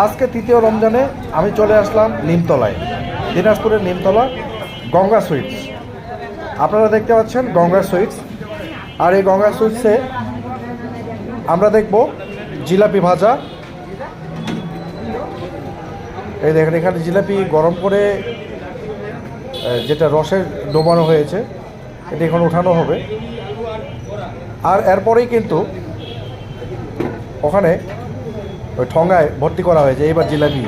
আজকে তৃতীয় রমজানে আমি চলে আসলাম নিমতলায়, দিনাজপুরের নিমতলা গঙ্গা সুইটস। আপনারা দেখতে পাচ্ছেন গঙ্গা সুইটস। আর এই গঙ্গা সুইটসে আমরা দেখব জিলাপি ভাজা। এই দেখেন এখানে জিলাপি গরম করে যেটা রসে ডোবানো হয়েছে এটা এখন উঠানো হবে। আর এরপরেই কিন্তু ওখানে ওই ঠোঙায় ভর্তি করা হয়েছে। এবার জিলাপি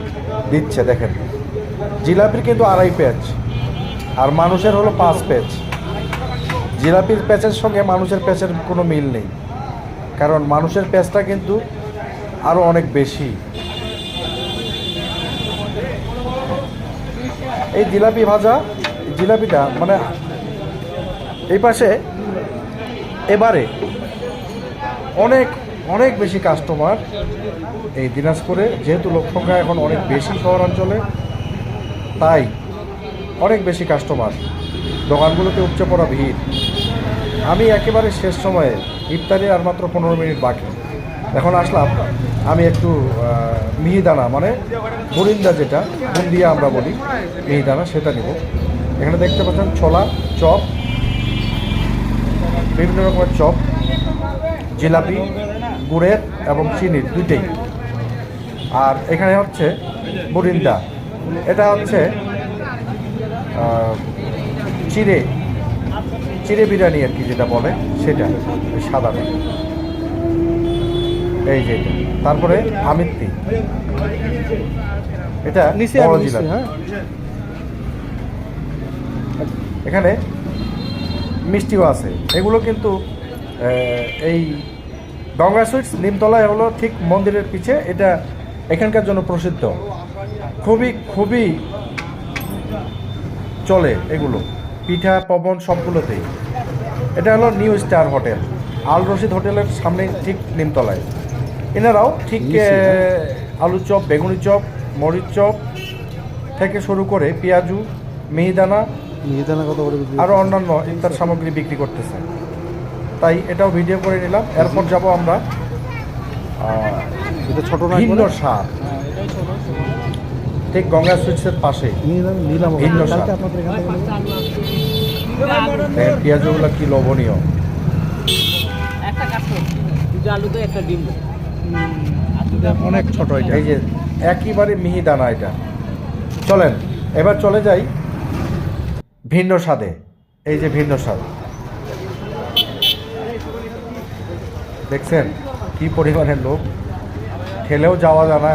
দিচ্ছে, দেখেন জিলাপির কিন্তু 2.5 প্যাচ আর মানুষের হলো 5 প্যাচ। জিলাপির প্যাচের সঙ্গে মানুষের প্যাচের কোনো মিল নেই, কারণ মানুষের প্যাচটা কিন্তু আরও অনেক বেশি। এই জিলাপি ভাজা জিলাপিটা মানে এই পাশে এবারে অনেক অনেক বেশি কাস্টমার এই দিনাজপুরে, যেহেতু লোকসংখ্যা এখন অনেক বেশি শহরাঞ্চলে, তাই অনেক বেশি কাস্টমার, দোকানগুলোতে উপচে পড়া ভিড়। আমি একেবারে শেষ সময়ে, ইফতারি আর মাত্র 15 মিনিট বাকি, এখন আসলাম আমি একটু মিহিদানা মানে বুরিন্দা, যেটা বুন্দিয়া আমরা বলি, মিহিদানা সেটা নিব। এখানে দেখতে পাচ্ছেন ছোলা, চপ, বিভিন্ন রকমের চপ, জিলাপি গুড়ের এবং চিনির দুইটাই। আর এখানে হচ্ছে বুরিন্দা, এটা হচ্ছে চিড়ে চিড়ে বিরিয়ানি আর কি যেটা বলে সেটা, সাদা। এই যে এটা, তারপরে আমিত্তি, এটা বড় জিলাপি। হ্যাঁ, এখানে মিষ্টিও আছে। এগুলো কিন্তু এই গঙ্গা সুইটস নিমতলায় হলো ঠিক মন্দিরের পিছে, এটা এখানকার জন্য প্রসিদ্ধ, খুবই খুবই চলে এগুলো, পিঠা পবন সবগুলোতেই। এটা হলো নিউ স্টার হোটেল, আল রশিদ হোটেলের সামনে ঠিক নিমতলায়। এনারাও ঠিক আলু চপ, বেগুনি চপ, মরিচ চপ থেকে শুরু করে পেঁয়াজু, মিহিদানা কত করে আরও অন্যান্য ইফতার সামগ্রী বিক্রি করতেছে। তাই এটাও ভিডিও করে নিলাম। এরপর যাব আমরা ভিন্ন স্বাদ, ঠিক গঙ্গা সুইটসের পাশে ভিন্ন স্বাদ। পেঁয়াজগুলো কি লোভনীয়, অনেক ছোট। এই যে একেবারে মিহিদানা এটা। চলেন এবার চলে যাই ভিন্ন স্বাদে। এই যে ভিন্ন স্বাদ, দেখছেন কি পরিমাণের লোক, ঠেলেও যাওয়া যায় না।